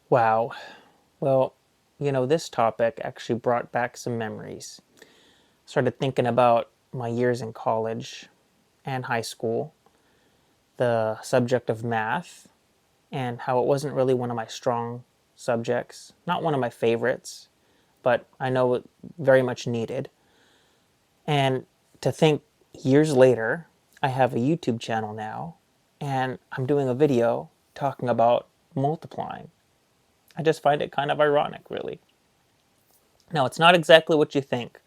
Wow. Well, this topic actually brought back some memories. Started thinking about my years in college and high school, the subject of math, and how it wasn't really one of my strong subjects, not one of my favorites, but I know it very much needed. And to think years later, I have a YouTube channel now, and I'm doing a video talking about multiplying. I just find it kind of ironic, really. Now, it's not exactly what you think,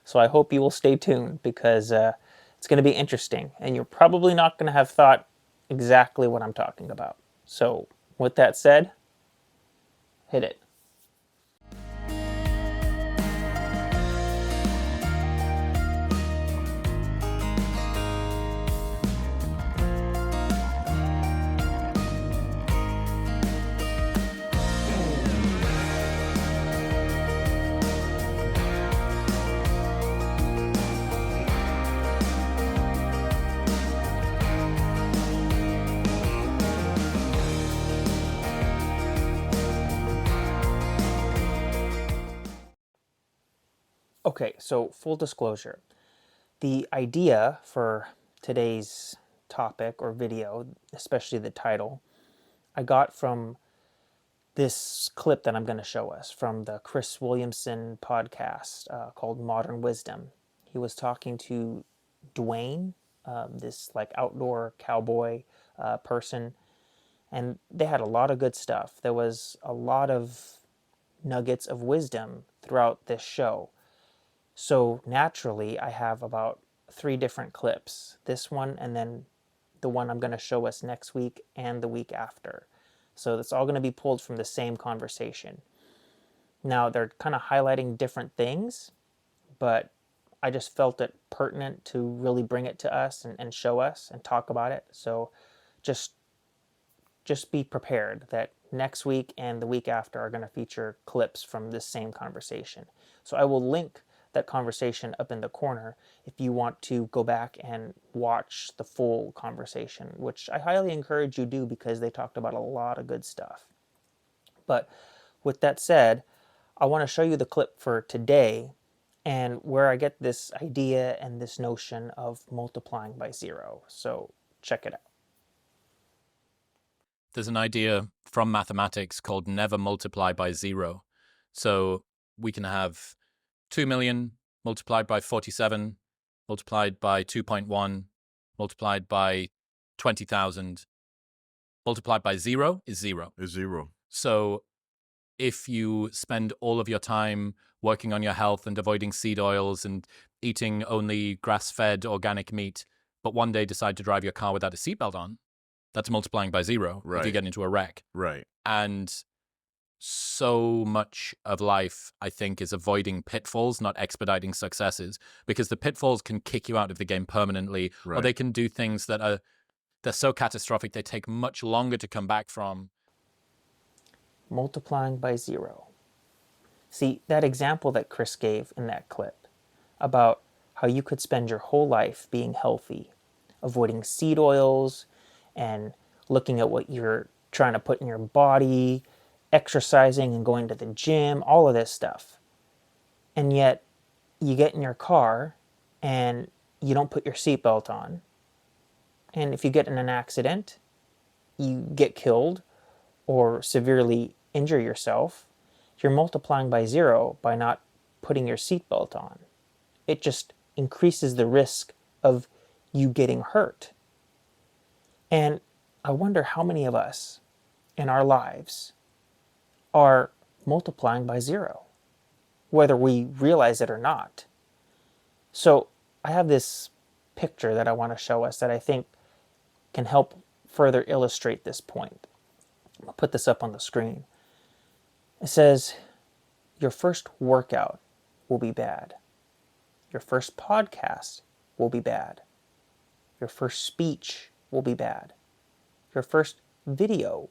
so I hope you will stay tuned because it's going to be interesting, and you're probably not going to have thought exactly what I'm talking about. So, with that said, hit it. Okay, so full disclosure. The idea for today's topic or video, especially the title, I got from this clip that I'm going to show us from the Chris Williamson podcast called Modern Wisdom. He was talking to Dwayne, this like outdoor cowboy person, and they had a lot of good stuff. There was a lot of nuggets of wisdom throughout this show. So naturally, I have about three different clips, this one and then the one I'm going to show us next week and the week after. So it's all going to be pulled from the same conversation. Now, they're kind of highlighting different things, but I just felt it pertinent to really bring it to us and show us and talk about it. So just just be prepared that next week and the week after are going to feature clips from this same conversation. So I will link that conversation up in the corner if you want to go back and watch the full conversation, which I highly encourage you do because they talked about a lot of good stuff. But with that said, I want to show you the clip for today and where I get this idea and this notion of multiplying by zero. So check it out. There's an idea from mathematics called never multiply by zero. So we can have 2 million multiplied by 47, multiplied by 2.1, multiplied by 20,000, multiplied by zero is zero. Is zero. So if you spend all of your time working on your health and avoiding seed oils and eating only grass-fed organic meat, but one day decide to drive your car without a seatbelt on, that's multiplying by zero if you get into a wreck. Right. And so much of life, I think, is avoiding pitfalls, not expediting successes, because the pitfalls can kick you out of the game permanently, or they can do things that they're so catastrophic they take much longer to come back from. Multiplying by zero. See, that example that Chris gave in that clip about how you could spend your whole life being healthy, avoiding seed oils, and looking at what you're trying to put in your body, exercising and going to the gym, all of this stuff. And yet, you get in your car and you don't put your seatbelt on. And if you get in an accident, you get killed or severely injure yourself, you're multiplying by zero by not putting your seatbelt on. It just increases the risk of you getting hurt. And I wonder how many of us in our lives are multiplying by zero, whether we realize it or not. So I have this picture that I want to show us that I think can help further illustrate this point. I'll put this up on the screen. It says, your first workout will be bad. Your first podcast will be bad. Your first speech will be bad. Your first video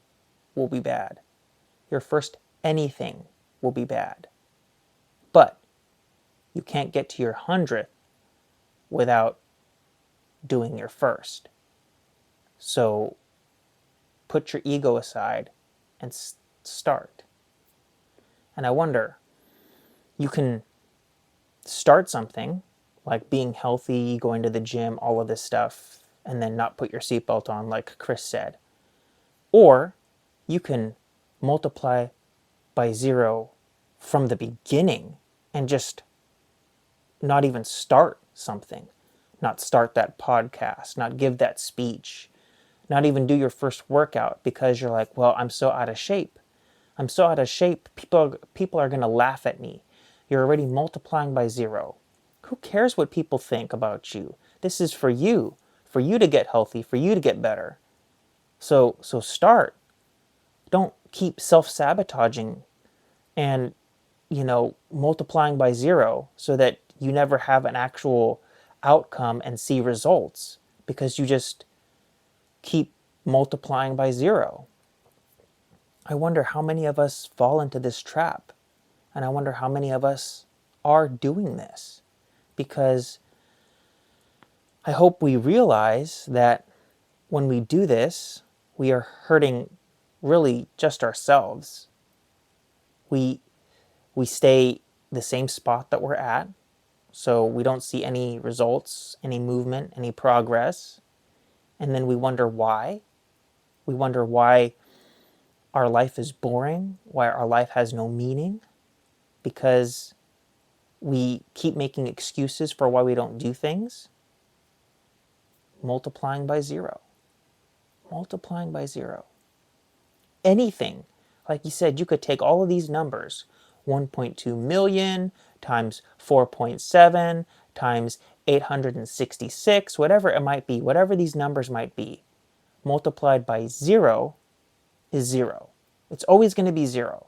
will be bad. Your first anything will be bad. But you can't get to your 100th without doing your first. So put your ego aside and start. And I wonder, you can start something like being healthy, going to the gym, all of this stuff, and then not put your seatbelt on, like Chris said. Or you can multiply by 0 from the beginning and just not even start something, not start that podcast, not give that speech, not even do your first workout because you're like, well, I'm so out of shape. I'm so out of shape. People are going to laugh at me. You're already multiplying by 0. Who cares what people think about you? This is for you to get healthy, for you to get better. So start. Don't keep self-sabotaging and, multiplying by 0 so that you never have an actual outcome and see results because you just keep multiplying by 0. I wonder how many of us fall into this trap. And I wonder how many of us are doing this. Because I hope we realize that when we do this, we are hurting really just ourselves. We stay the same spot that we're at, so we don't see any results, any movement, any progress. And then we wonder why. We wonder why our life is boring, why our life has no meaning, because we keep making excuses for why we don't do things. Multiplying by 0. Multiplying by 0. Anything. Like you said, you could take all of these numbers, 1.2 million times 4.7 times 866, whatever it might be, whatever these numbers might be, multiplied by 0 is 0. It's always going to be 0.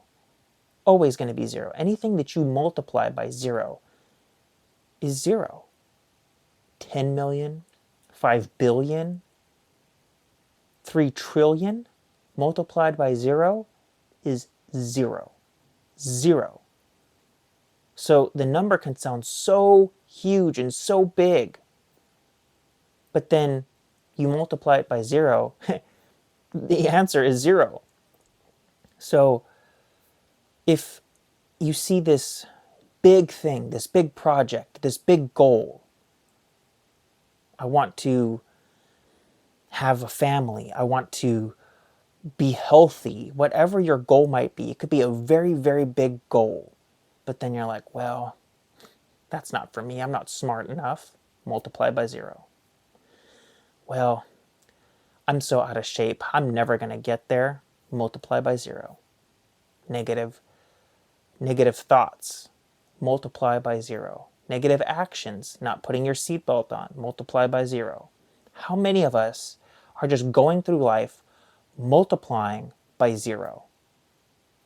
Always going to be 0. Anything that you multiply by 0 is 0. 10 million, 5 billion, 3 trillion multiplied by 0 is 0. 0. So the number can sound so huge and so big, but then you multiply it by 0, the answer is 0. So if you see this big thing, this big project, this big goal, I want to have a family, I want to be healthy, whatever your goal might be, it could be a very, very big goal. But then you're like, well, that's not for me. I'm not smart enough. Multiply by 0. Well, I'm so out of shape. I'm never going to get there. Multiply by 0. Negative thoughts. Multiply by 0. Negative actions, not putting your seatbelt on. Multiply by 0. How many of us are just going through life multiplying by 0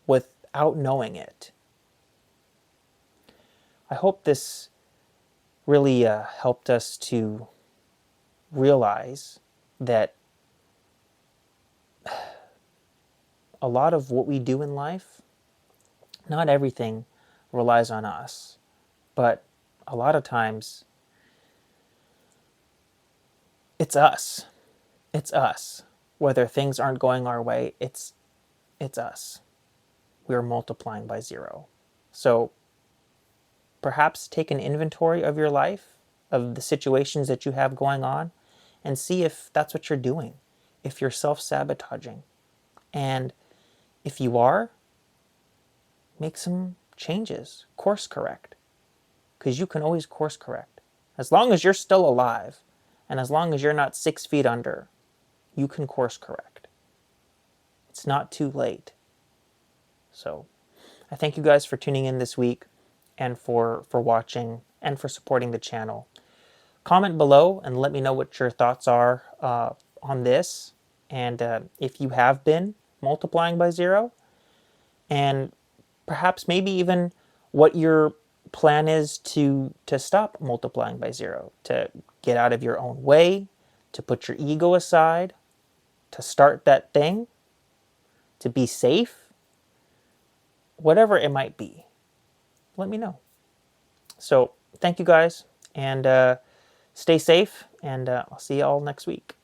without knowing it? I hope this really helped us to realize that a lot of what we do in life, not everything relies on us, but a lot of times it's us. It's us. Whether things aren't going our way, it's us. We're multiplying by 0. So perhaps take an inventory of your life, of the situations that you have going on, and see if that's what you're doing, if you're self-sabotaging. And if you are, make some changes, course correct, because you can always course correct. As long as you're still alive, and as long as you're not 6 feet under, you can course correct. It's not too late. So I thank you guys for tuning in this week and for watching and for supporting the channel. Comment below and let me know what your thoughts are on this, and if you have been multiplying by 0, and perhaps maybe even what your plan is to stop multiplying by 0, to get out of your own way, to put your ego aside, to start that thing, to be safe, whatever it might be. Let me know. So thank you guys, and stay safe, and I'll see you all next week.